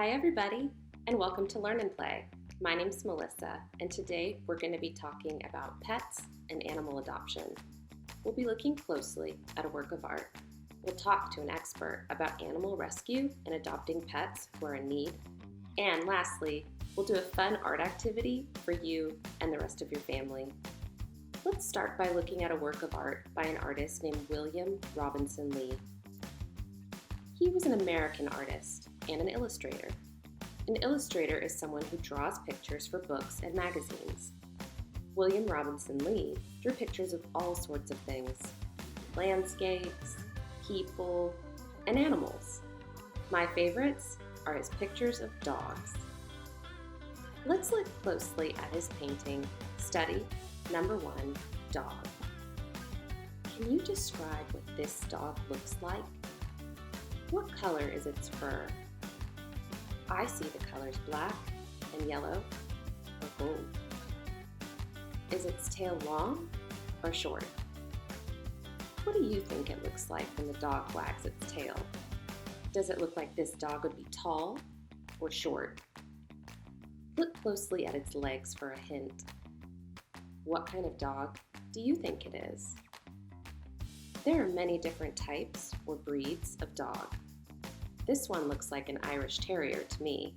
Hi everybody, and welcome to Learn and Play. My name's Melissa, and today we're going to be talking about pets and animal adoption. We'll be looking closely at a work of art. We'll talk to an expert about animal rescue and adopting pets who are in need. And lastly, we'll do a fun art activity for you and the rest of your family. Let's start by looking at a work of art by an artist named William Robinson Leigh. He was an American artist and an illustrator. An illustrator is someone who draws pictures for books and magazines. William Robinson Leigh drew pictures of all sorts of things: landscapes, people, and animals. My favorites are his pictures of dogs. Let's look closely at his painting, Study Number 1, Dog. Can you describe what this dog looks like? What color is its fur? I see the colors black and yellow or gold. Is its tail long or short? What do you think it looks like when the dog wags its tail? Does it look like this dog would be tall or short? Look closely at its legs for a hint. What kind of dog do you think it is? There are many different types or breeds of dog. This one looks like an Irish Terrier to me,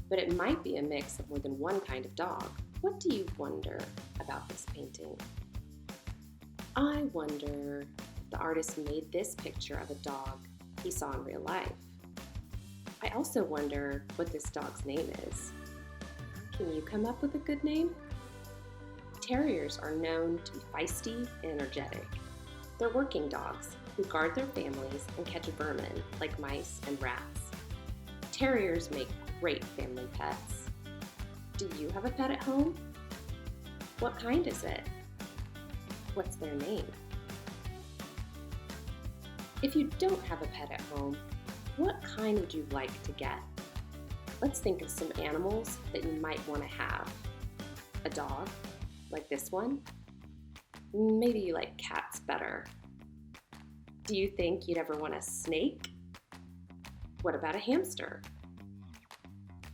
but it might be a mix of more than one kind of dog. What do you wonder about this painting? I wonder if the artist made this picture of a dog he saw in real life. I also wonder what this dog's name is. Can you come up with a good name? Terriers are known to be feisty and energetic. They're working dogs who guard their families and catch vermin like mice and rats. Terriers make great family pets. Do you have a pet at home? What kind is it? What's their name? If you don't have a pet at home, what kind would you like to get? Let's think of some animals that you might want to have. A dog, like this one? Maybe you like cats better. Do you think you'd ever want a snake? What about a hamster?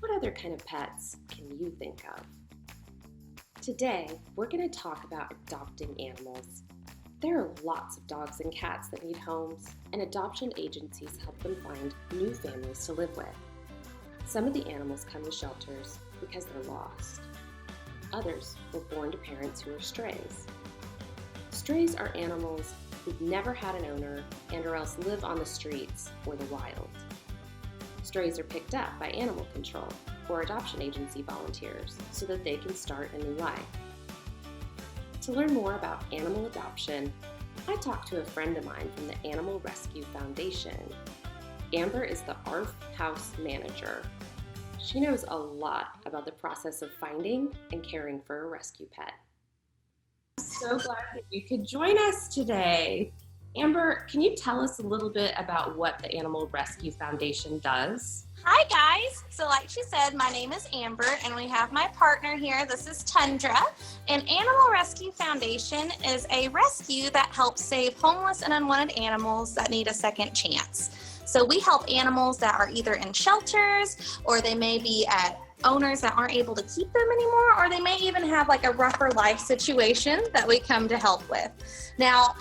What other kind of pets can you think of? Today, we're going to talk about adopting animals. There are lots of dogs and cats that need homes, and adoption agencies help them find new families to live with. Some of the animals come to shelters because they're lost. Others were born to parents who are strays. Strays are animals who've never had an owner and or else live on the streets or the wild. Strays are picked up by animal control or adoption agency volunteers so that they can start a new life. To learn more about animal adoption, I talked to a friend of mine from the Animal Rescue Foundation. Amber is the ARF House Manager. She knows a lot about the process of finding and caring for a rescue pet. So glad that you could join us today. Amber, can you tell us a little bit about what the Animal Rescue Foundation does? Hi guys, so like she said, my name is Amber and we have my partner here. This is Tundra. And Animal Rescue Foundation is a rescue that helps save homeless and unwanted animals that need a second chance. So we help animals that are either in shelters or they may be at owners that aren't able to keep them anymore, or they may even have like a rougher life situation that we come to help with. Now,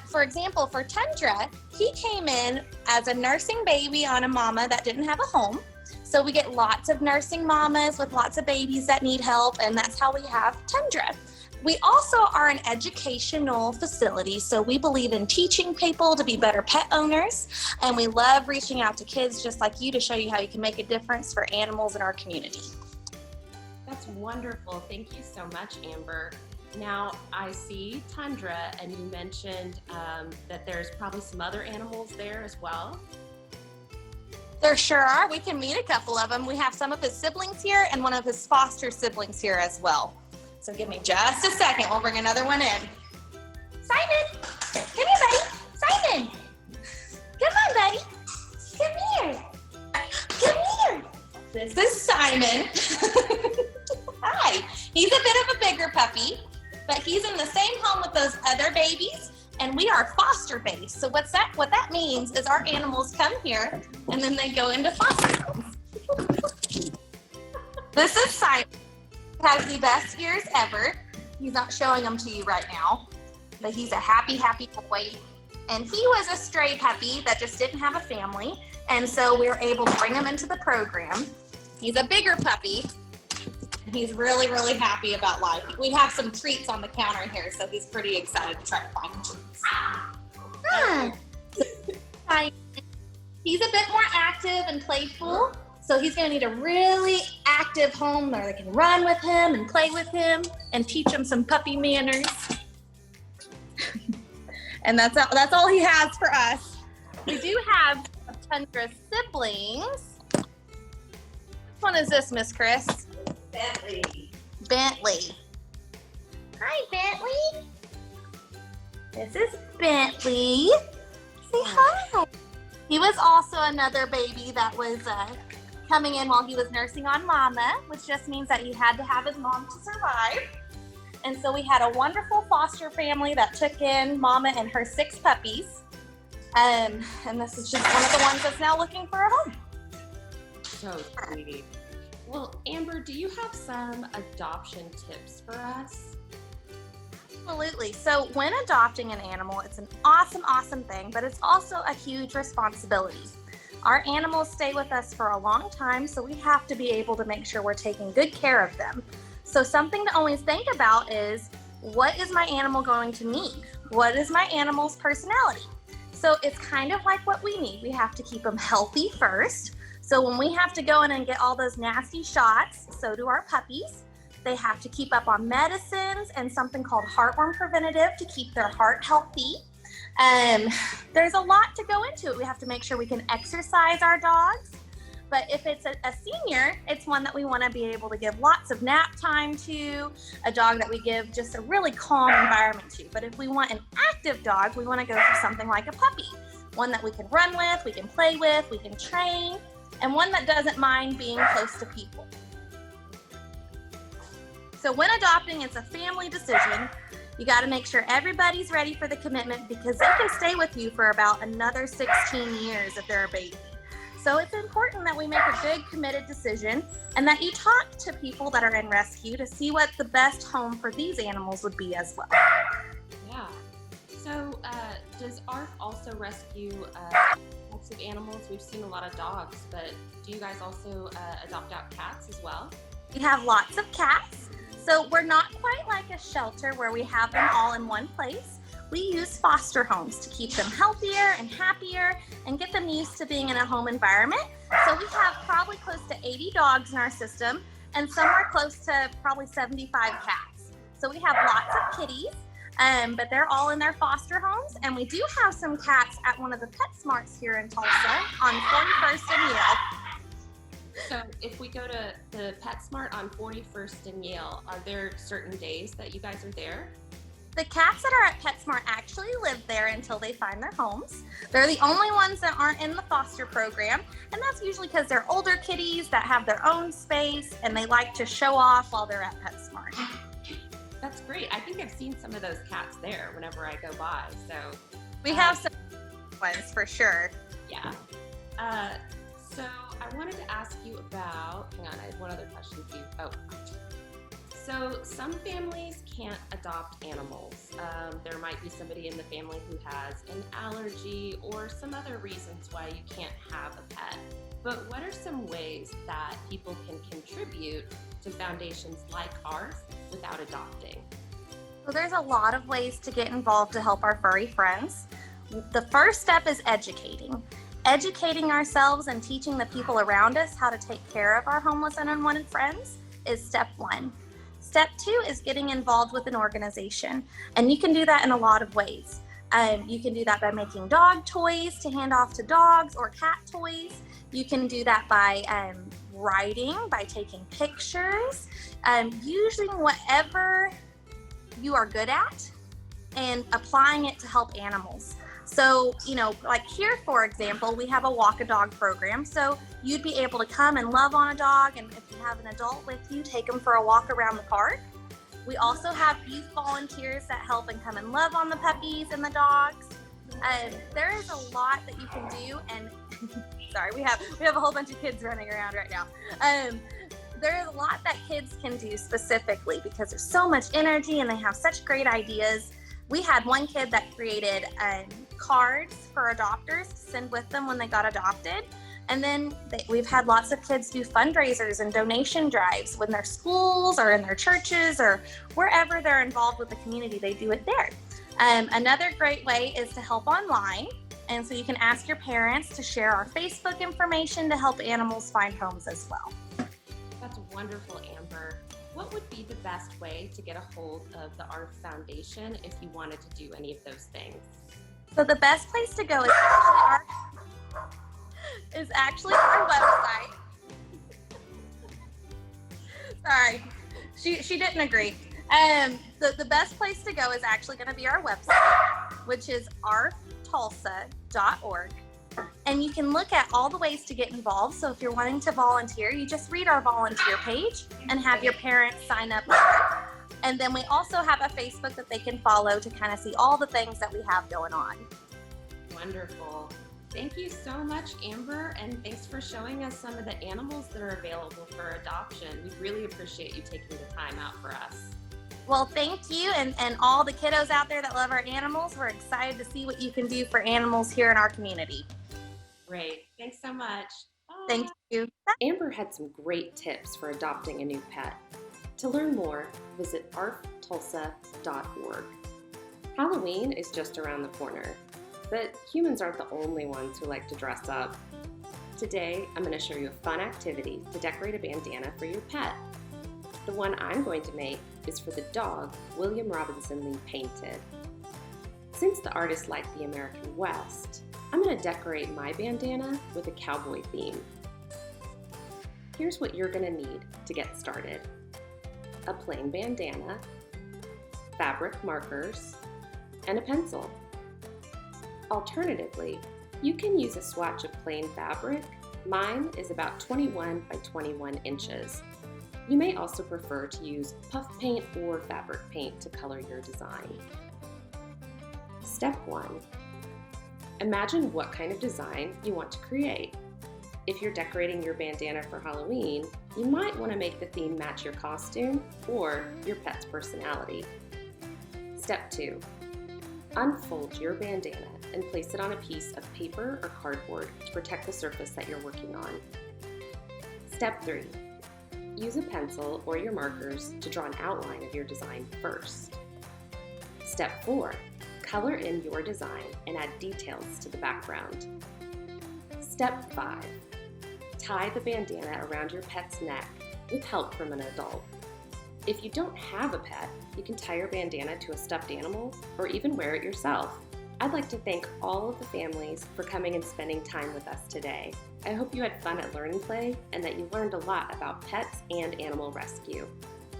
for example, for Tundra, he came in as a nursing baby on a mama that didn't have a home. So we get lots of nursing mamas with lots of babies that need help, and that's how we have Tundra. We also are an educational facility, so we believe in teaching people to be better pet owners, and we love reaching out to kids just like you to show you how you can make a difference for animals in our community. That's wonderful. Thank you so much, Amber. Now, I see Tundra, and you mentioned that there's probably some other animals there as well. There sure are. We can meet a couple of them. We have some of his siblings here and one of his foster siblings here as well. So give me just a second. We'll bring another one in. Simon! Come here, buddy. Simon! Come on, buddy. Come here. Come here. This is Simon. Hi. He's a bit of a bigger puppy, but he's in the same home with those other babies, and we are foster based. So what that means is our animals come here and then they go into foster homes. This is Simon. He has the best ears ever. He's not showing them to you right now, but he's a happy, happy boy. And he was a stray puppy that just didn't have a family. And so we were able to bring him into the program. He's a bigger puppy. And he's really, really happy about life. We have some treats on the counter here, so he's pretty excited to try to find treats. He's a bit more active and playful. So he's going to need a really active home where they can run with him and play with him and teach him some puppy manners. And that's all he has for us. We do have Tundra siblings. Which one is this, Miss Chris? Bentley. Hi, Bentley. This is Bentley. Say hi. He was also another baby that was coming in while he was nursing on Mama, which just means that he had to have his mom to survive. And so we had a wonderful foster family that took in Mama and her 6 puppies. And this is just one of the ones that's now looking for a home. So sweet. Well, Amber, do you have some adoption tips for us? Absolutely. So when adopting an animal, it's an awesome, awesome thing, but it's also a huge responsibility. Our animals stay with us for a long time, so we have to be able to make sure we're taking good care of them. So something to always think about is, what is my animal going to need? What is my animal's personality? So it's kind of like what we need. We have to keep them healthy first. So when we have to go in and get all those nasty shots, so do our puppies. They have to keep up on medicines and something called heartworm preventative to keep their heart healthy. There's a lot to go into it. We have to make sure we can exercise our dogs. But if it's a senior, it's one that we want to be able to give lots of nap time to, a dog that we give just a really calm environment to. But if we want an active dog, we want to go for something like a puppy, one that we can run with, we can play with, we can train, and one that doesn't mind being close to people. So when adopting, it's a family decision. You got to make sure everybody's ready for the commitment, because they can stay with you for about another 16 years if they're a baby. So it's important that we make a good committed decision and that you talk to people that are in rescue to see what the best home for these animals would be as well. Yeah. So does ARF also rescue types of animals? We've seen a lot of dogs, but do you guys also adopt out cats as well? We have lots of cats. So we're not quite like a shelter where we have them all in one place. We use foster homes to keep them healthier and happier and get them used to being in a home environment. So we have probably close to 80 dogs in our system and somewhere close to probably 75 cats. So we have lots of kitties, but they're all in their foster homes. And we do have some cats at one of the PetSmarts here in Tulsa on 41st and Yale. So if we go to the PetSmart on 41st and Yale, are there certain days that you guys are there? The cats that are at PetSmart actually live there until they find their homes. They're the only ones that aren't in the foster program, and that's usually because they're older kitties that have their own space and they like to show off while they're at PetSmart. That's great. I think I've seen some of those cats there whenever I go by. So we have some ones for sure. Yeah. So I wanted to ask you about, hang on, I have one other question for you. Oh. So some families can't adopt animals. There might be somebody in the family who has an allergy or some other reasons why you can't have a pet. But what are some ways that people can contribute to foundations like ours without adopting? Well, there's a lot of ways to get involved to help our furry friends. The first step is educating. Educating ourselves and teaching the people around us how to take care of our homeless and unwanted friends is step 1. Step 2 is getting involved with an organization, and you can do that in a lot of ways. You can do that by making dog toys to hand off to dogs or cat toys. You can do that by writing, by taking pictures, using whatever you are good at and applying it to help animals. So, like here, for example, we have a walk a dog program. So you'd be able to come and love on a dog. And if you have an adult with you, take them for a walk around the park. We also have youth volunteers that help and come and love on the puppies and the dogs. There is a lot that you can do. And sorry, we have a whole bunch of kids running around right now. There's a lot that kids can do specifically because there's so much energy and they have such great ideas. We had one kid that created cards for adopters to send with them when they got adopted. And then we've had lots of kids do fundraisers and donation drives when their schools or in their churches or wherever they're involved with the community, they do it there. Another great way is to help online. And so you can ask your parents to share our Facebook information to help animals find homes as well. That's wonderful, Amber. What would be the best way to get a hold of the ARF Foundation if you wanted to do any of those things? So the best place to go is actually our website. Sorry, she didn't agree. The best place to go is actually going to be our website, which is arftulsa.org. And you can look at all the ways to get involved. So if you're wanting to volunteer, you just read our volunteer page and have your parents sign up there. And then we also have a Facebook that they can follow to kind of see all the things that we have going on. Wonderful. Thank you so much, Amber, and thanks for showing us some of the animals that are available for adoption. We really appreciate you taking the time out for us. Well, thank you, and all the kiddos out there that love our animals. We're excited to see what you can do for animals here in our community. Great. Thanks so much. Bye. Thank you. Amber had some great tips for adopting a new pet. To learn more, visit arftulsa.org. Halloween is just around the corner, but humans aren't the only ones who like to dress up. Today, I'm going to show you a fun activity to decorate a bandana for your pet. The one I'm going to make is for the dog William Robinson Leigh painted. Since the artist liked the American West, I'm going to decorate my bandana with a cowboy theme. Here's what you're going to need to get started: a plain bandana, fabric markers, and a pencil. Alternatively, you can use a swatch of plain fabric. Mine is about 21 by 21 inches. You may also prefer to use puff paint or fabric paint to color your design. Step 1. Imagine what kind of design you want to create. If you're decorating your bandana for Halloween, you might want to make the theme match your costume or your pet's personality. Step 2. Unfold your bandana and place it on a piece of paper or cardboard to protect the surface that you're working on. Step 3. Use a pencil or your markers to draw an outline of your design first. Step 4. Color in your design and add details to the background. Step 5. Tie the bandana around your pet's neck with help from an adult. If you don't have a pet, you can tie your bandana to a stuffed animal or even wear it yourself. I'd like to thank all of the families for coming and spending time with us today. I hope you had fun at Learn and Play and that you learned a lot about pets and animal rescue.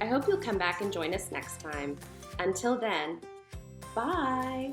I hope you'll come back and join us next time. Until then, bye!